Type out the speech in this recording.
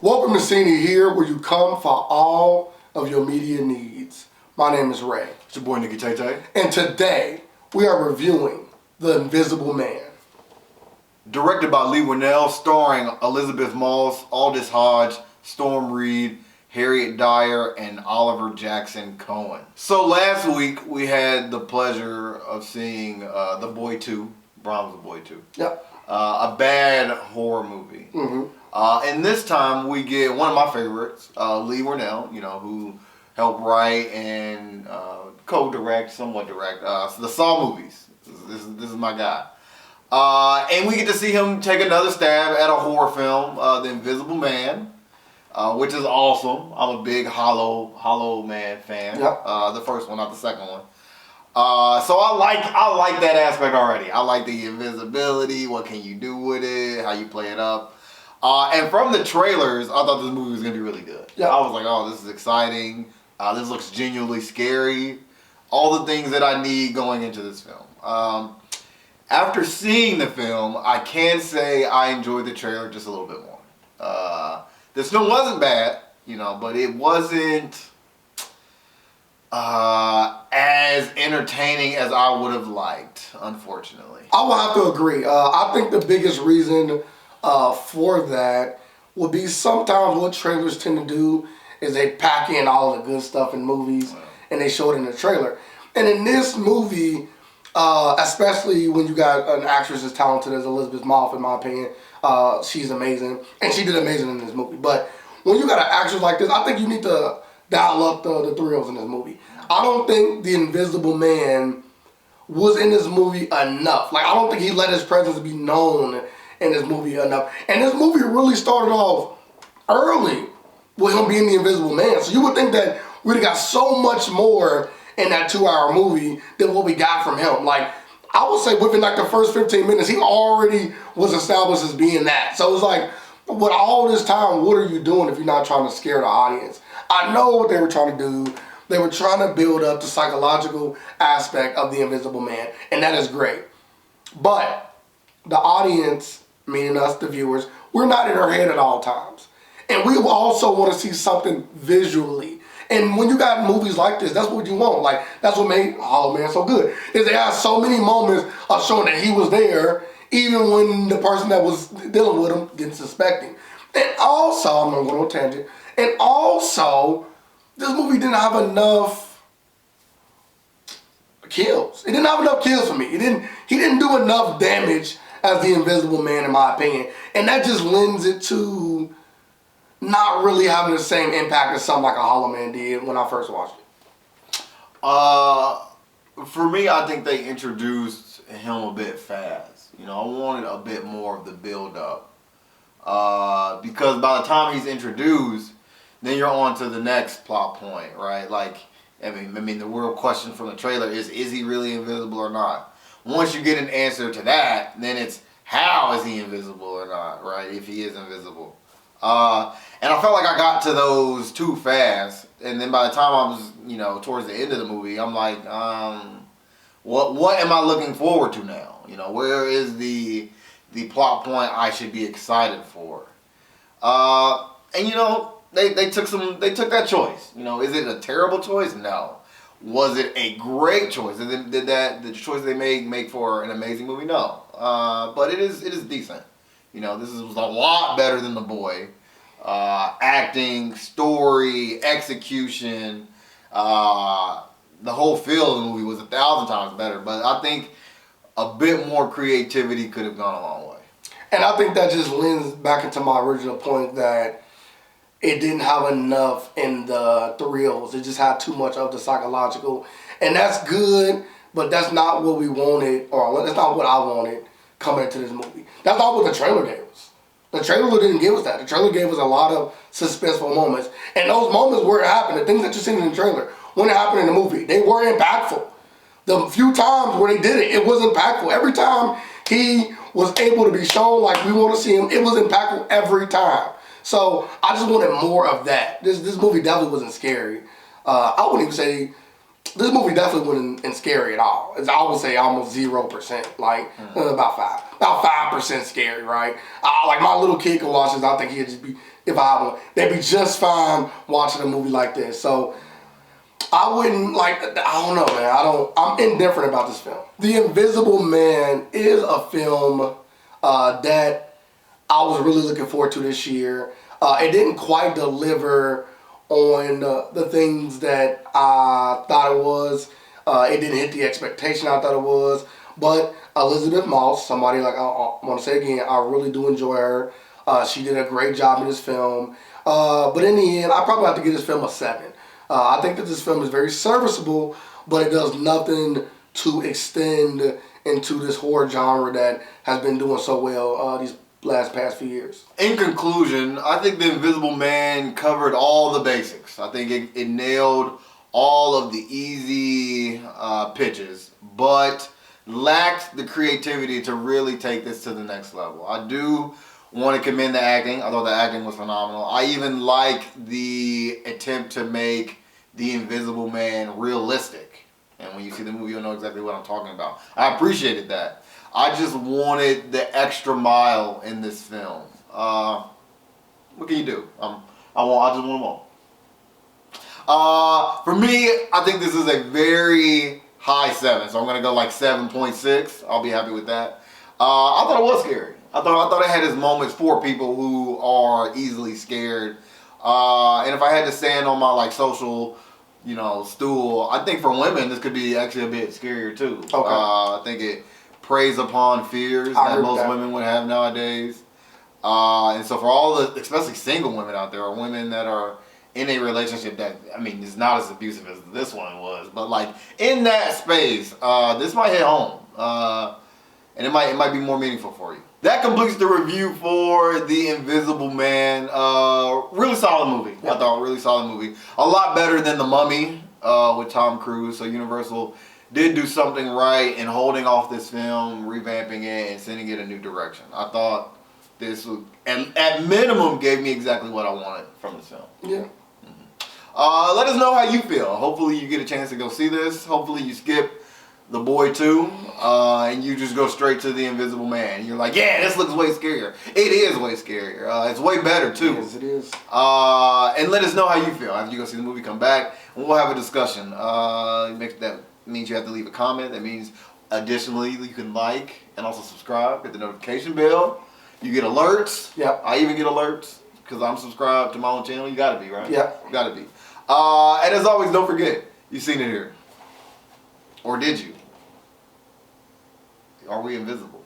Welcome to Cine Here, where you come for all of your media needs. My name is Ray. It's your boy Nicky Tay Tay. And today, we are reviewing The Invisible Man. Directed by Leigh Whannell, starring Elizabeth Moss, Aldis Hodge, Storm Reed, Harriet Dyer, and Oliver Jackson Cohen. So last week, we had the pleasure of seeing The Boy 2, Brahms' The Boy 2. Yep. A bad horror movie. Mm-hmm. And this time, we get one of my favorites, Leigh Whannell, who helped write and co-direct, somewhat direct, the Saw movies. This is my guy. And we get to see him take another stab at a horror film, The Invisible Man, which is awesome. I'm a big Hollow Man fan. Yep. The first one, not the second one. So I like that aspect already. I like the invisibility. What can you do with it? How you play it up. And from the trailers, I thought this movie was gonna be really good. Yep. I was like, oh, this is exciting. This looks genuinely scary. All the things that I need going into this film. After seeing the film, I can say I enjoyed the trailer just a little bit more. This film wasn't bad, but it wasn't as entertaining as I would have liked, unfortunately. I will have to agree. I think the biggest reason for that would be sometimes what trailers tend to do is they pack in all the good stuff in movies and they show it in the trailer. And in this movie, especially when you got an actress as talented as Elizabeth Moss, in my opinion, she's amazing. And she did amazing in this movie. But when you got an actress like this, I think you need to dial up the thrills in this movie. I don't think The Invisible Man was in this movie enough. Like, I don't think he let his presence be known in this movie enough. And this movie really started off early with him being the Invisible Man. So you would think that we'd have got so much more in that 2-hour movie than what we got from him. Like, I would say within like the first 15 minutes, he already was established as being that. So it was like, with all this time, what are you doing if you're not trying to scare the audience? I know what they were trying to do. They were trying to build up the psychological aspect of the Invisible Man, and that is great. But the audience, meaning us, the viewers, we're not in our head at all times. And we also want to see something visually. And when you got movies like this, that's what you want. Like, that's what made Hollow Man so good. Is they had so many moments of showing that he was there, even when the person that was dealing with him didn't suspect him. And also, I'm going to go on a tangent, and also, this movie didn't have enough kills. It didn't have enough kills for me. He didn't do enough damage as the Invisible Man, in my opinion. And that just lends it to not really having the same impact as something like a Hollow Man did when I first watched it. For me, I think they introduced him a bit fast. I wanted a bit more of the build-up. Because by the time he's introduced, then you're on to the next plot point, right? Like, I mean, the real question from the trailer is he really invisible or not? Once you get an answer to that, then it's how is he invisible or not, right? If he is invisible. And I felt like I got to those too fast. And then by the time I was, towards the end of the movie, I'm like, what am I looking forward to now? Where is the plot point I should be excited for? And they took that choice. Is it a terrible choice? No. Was it a great choice? Did the choice they made make for an amazing movie? No. But it is decent. This was a lot better than The Boy. Acting, story, execution, the whole feel of the movie was 1,000 times better. But I think a bit more creativity could have gone a long way. And I think that just lends back into my original point that it didn't have enough in the thrills. It just had too much of the psychological. And that's good, but that's not what we wanted, or that's not what I wanted coming into this movie. That's not what the trailer gave us. The trailer didn't give us that. The trailer gave us a lot of suspenseful moments. And those moments where it happened, the things that you're seeing in the trailer, when it happened in the movie, they were impactful. The few times where they did it, it was impactful. Every time he was able to be shown like we want to see him, it was impactful every time. So I just wanted more of that. This movie definitely wasn't scary. I wouldn't even say this movie definitely wasn't scary at all. I would say almost 0%, like about about 5% scary, right? Like my little kid can watch this. I think he'd just be, if I would, they'd be just fine watching a movie like this. So I wouldn't like. I don't know, man. I'm indifferent about this film. The Invisible Man is a film that I was really looking forward to this year. It didn't quite deliver on the things that I thought it was. It didn't hit the expectation I thought it was. But Elizabeth Moss, somebody like I want to say again, I really do enjoy her. She did a great job in this film. But in the end, I probably have to give this film a 7. I think that this film is very serviceable, but it does nothing to extend into this horror genre that has been doing so well these past few years. In conclusion, I think The Invisible Man covered all the basics. I think it nailed all of the easy pitches, but lacked the creativity to really take this to the next level. I do want to commend the acting. I thought the acting was phenomenal. I even like the attempt to make the Invisible Man realistic. And when you see the movie, you'll know exactly what I'm talking about. I appreciated that. I just wanted the extra mile in this film. What can you do? I just want them all. For me, I think this is a very high 7. So I'm going to go like 7.6. I'll be happy with that. I thought it was scary. I thought it had its moments for people who are easily scared. And if I had to stand on my like social, stool, I think for women this could be actually a bit scarier too. Okay. I think it preys upon fears that most women would have nowadays. And so for all the, especially single women out there, or women that are in a relationship that, is not as abusive as this one was, but like in that space, this might hit home. And it might be more meaningful for you. That completes the review for The Invisible Man. Really solid movie. Yep. I thought really solid movie. A lot better than The Mummy with Tom Cruise. So Universal did do something right in holding off this film, revamping it, and sending it a new direction. I thought this was, at minimum, gave me exactly what I wanted from this film. Yeah. Let us know how you feel. Hopefully you get a chance to go see this. Hopefully you skip The Boy 2, and you just go straight to The Invisible Man. You're like, yeah, this looks way scarier. It is way scarier. It's way better, too. Yes, it is. And let us know how you feel after you go see the movie, come back, and we'll have a discussion. That means you have to leave a comment. That means, additionally, you can like and also subscribe, hit the notification bell. You get alerts. Yep. I even get alerts because I'm subscribed to my own channel. You got to be, right? Yep. You got to be. And as always, don't forget, you've seen it here. Or did you? Are we invisible?